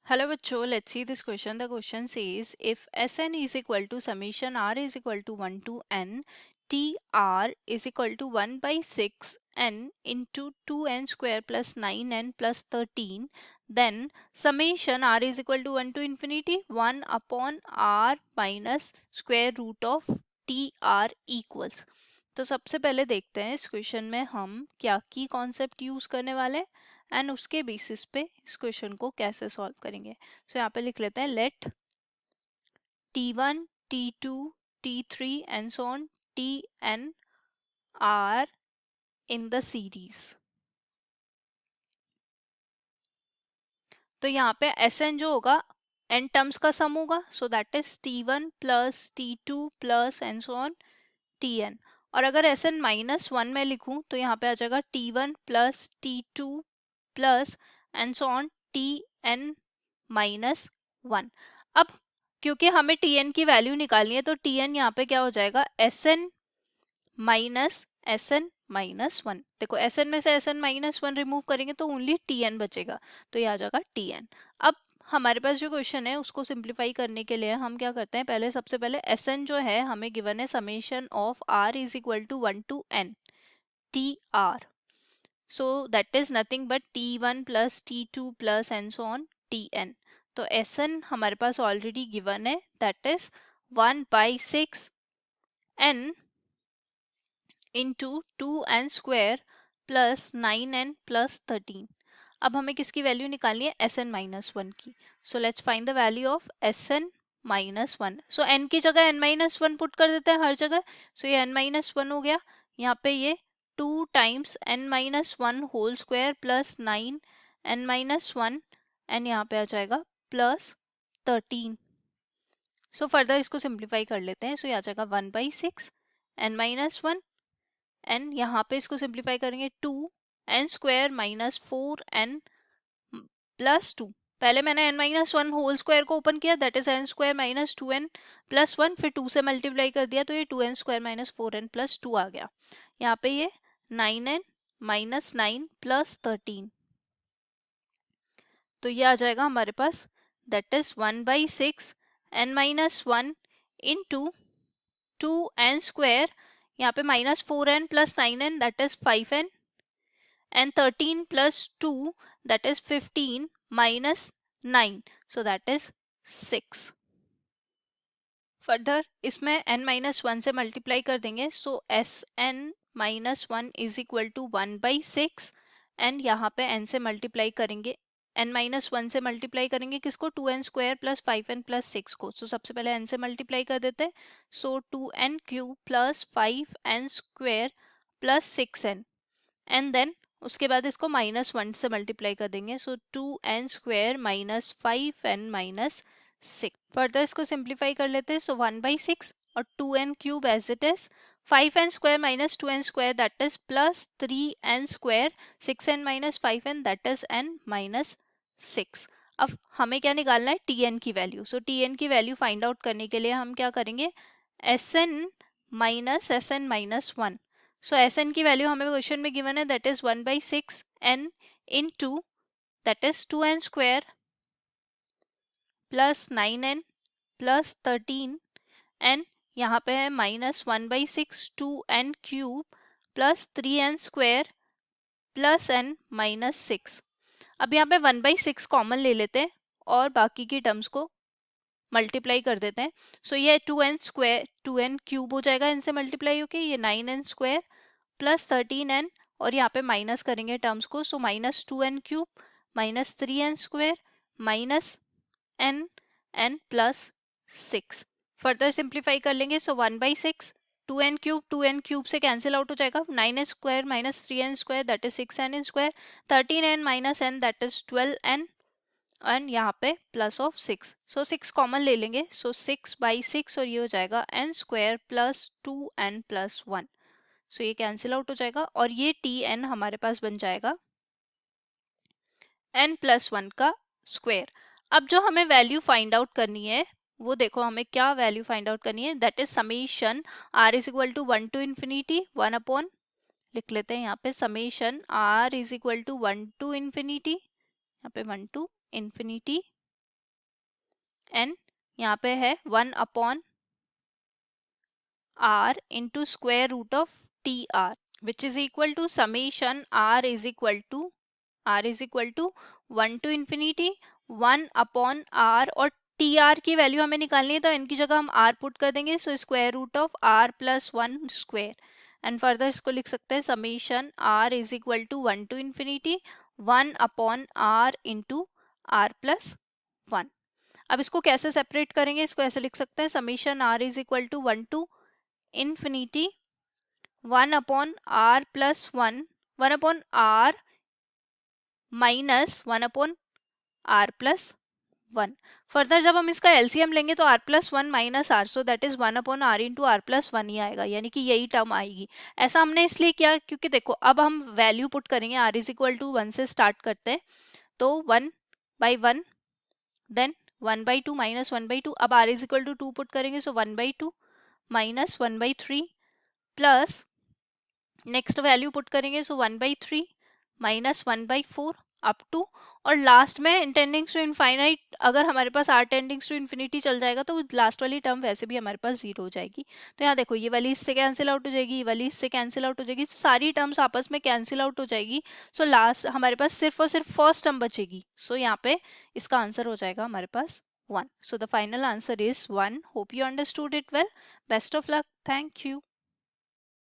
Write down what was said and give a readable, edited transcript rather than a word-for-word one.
Hello bachcho, let's see this question. The question says if Sn is equal to summation r is equal to 1 to n, tr is equal to 1 by 6 n into 2n square plus 9n plus 13, then summation r is equal to 1 to infinity 1 upon r minus square root of tr equals. तो सबसे पहले देखते हैं इस question में हम क्या की कॉन्सेप्ट यूज करने वाले हैं एंड उसके बेसिस पे इस क्वेश्चन को कैसे सॉल्व करेंगे. सो यहाँ पे लिख लेते हैं let t1 t2 t3 and so on tn are in the series. तो यहाँ पे Sn जो होगा n टर्म्स का सम होगा, सो that is t1 plus t2 plus and so on tn. और अगर Sn माइनस 1 में लिखूं तो यहाँ पे आ जाएगा t1 plus t2 plus and so on tn minus 1. अब क्योंकि हमें tn की वैल्यू निकालनी है तो tn यहाँ पे क्या हो जाएगा Sn माइनस Sn माइनस 1. देखो Sn में से Sn माइनस 1 रिमूव करेंगे तो ओनली tn बचेगा, तो ये आ जाएगा tn. अब हमारे पास जो क्वेश्चन है उसको सिंप्लीफाई करने के लिए हम क्या करते हैं, पहले सबसे पहले Sn जो है हमें गिवन है summation of r is equal to 1 to n tr. So that is nothing but t1 plus t2 plus and so on tn. तो Sn हमारे पास ऑलरेडी गिवन है, that is 1 by 6 n into 2n square plus 9n plus 13. अब हमें किसकी value निकालनी है, Sn minus 1 की. So let's find the value of Sn minus 1. So n की जगह n माइनस 1 पुट कर देते हैं हर जगह. सो ये n माइनस 1 हो गया. यहाँ पे ये 2 times n minus 1 whole square plus 9 n minus 1 and यहाँ पे आ जाएगा प्लस 13. सो फर्दर इसको सिंप्लीफाई कर लेते हैं. सो ये आ जाएगा 1 बाई 6 n माइनस 1 एन यहाँ पे इसको सिंप्लीफाई करेंगे 2n square minus 4n plus 2. पहले मैंने n माइनस 1 होल स्क्वायर को ओपन किया, that is n square minus 2n plus 1, फिर 2 से मल्टीप्लाई कर दिया तो ये 2n square minus 4n plus 2 आ गया. यहाँ पे ये 9n माइनस 9 प्लस 13, तो ये आ जाएगा हमारे पास that is 1 by 6 n minus 1 into 2n square, यहाँ पे minus 4n plus 9n that is 5n and 13 plus 2 that is 15 minus 9, so that is 6. Further इसमें n माइनस 1 से मल्टीप्लाई कर देंगे, so Sn minus 1 is equal to 1 by 6 and यहाँ पे n से multiply करेंगे, n माइनस 1 से multiply करेंगे किसको, 2n square plus 5n plus 6 को. सो सबसे पहले n से मल्टीप्लाई कर देते हैं. So 2n cube plus 5n square plus 6n and then उसके बाद इसको माइनस 1 से मल्टीप्लाई कर देंगे. So 2n square minus 5n minus 6. Further इसको सिंप्लीफाई कर लेते हैं. सो 1 बाई 6 और 2n cube as it is, 5n square minus 2n square that is plus 3n square, 6n minus 5n that is n minus 6. अब हमें क्या निकालना है, tn की वैल्यू. सो tn की वैल्यू फाइंड आउट करने के लिए हम क्या करेंगे, Sn minus Sn minus 1. So Sn की वैल्यू हमें क्वेश्चन में गिवन है, that is 1 by 6 n into that is 2n square plus 9n plus 13 N यहाँ पे है minus 1 by 6 2n cube plus 3n square plus n minus 6. अब यहाँ पे 1 बाई 6 कॉमन ले लेते हैं और बाकी की टर्म्स को मल्टीप्लाई कर देते हैं. सो ये 2n स्क्वायर 2n क्यूब हो जाएगा इनसे मल्टीप्लाई होके, ये 9n स्क्वायर प्लस 13n और यहाँ पे माइनस करेंगे टर्म्स को. So minus 2n cube minus 3n square minus n n plus 6. Further simplify कर लेंगे. सो 1 बाई 6 2n क्यूब से कैंसिल आउट हो जाएगा, 9n square minus 3n square that is 6n square, 13n minus n that is 12n and यहाँ पे plus of 6. So 6 common ले लेंगे. सो 6 by 6 और ये हो जाएगा n square plus 2n plus 1. सो ये कैंसिल आउट हो जाएगा और ये tn हमारे पास बन जाएगा n प्लस 1 का स्क्वायर. अब जो हमें वैल्यू फाइंड आउट करनी है वो देखो हमें क्या वैल्यू फाइंड आउट करनी है, that is summation r is equal to 1 to infinity 1 upon, लिख लेते हैं यहाँ पे summation r is equal to 1 to infinity, यहाँ पे 1 टू इन्फिनिटी एन यहाँ पे है 1 upon r into square root of T R which is equal to summation r is equal to 1 to infinity 1 upon r, और T R की value हमें निकालनी है तो इनकी जगह हम r पुट कर देंगे, so square root of r plus 1 square, and further इसको लिख सकते हैं summation r is equal to 1 to infinity 1 upon r into r plus 1। अब इसको कैसे सेपरेट करेंगे, इसको ऐसे लिख सकते हैं summation r is equal to 1 to infinity 1 upon r plus 1 upon r minus 1 upon r plus 1। Further जब हम इसका एलसीएम लेंगे तो r plus 1 minus R, so that is 1 upon r into R plus 1 ही आएगा, यानी कि यही टर्म आएगी। ऐसा हमने इसलिए किया क्योंकि देखो अब हम वैल्यू पुट करेंगे, r इज इक्वल टू 1 से स्टार्ट करते हैं, तो 1 by 1, then 1 by 2 minus 1 by 2, अब r is equal to 2 put करेंगे, so 1 by 2 minus 1 by 3 plus next value put करेंगे, so 1 by 3 minus 1 by 4 up to, और last में इन टेंडिंग्स टू इनफाइनाइट अगर हमारे पास r टेंडिंग्स टू इन्फिनिटी चल जाएगा तो लास्ट वाली टर्म वैसे भी हमारे पास जीरो हो जाएगी। तो यहाँ देखो ये वाली इससे कैंसिल आउट हो जाएगी, ये वाली इससे कैंसिल आउट हो जाएगी, तो सारी टर्म्स आपस में कैंसिल आउट हो जाएगी। सो लास्ट हमारे पास सिर्फ और सिर्फ फर्स्ट टर्म बचेगी, सो यहाँ पे इसका आंसर हो जाएगा हमारे पास 1। So the final answer is 1। Hope you understood it well. Best of luck. Thank you.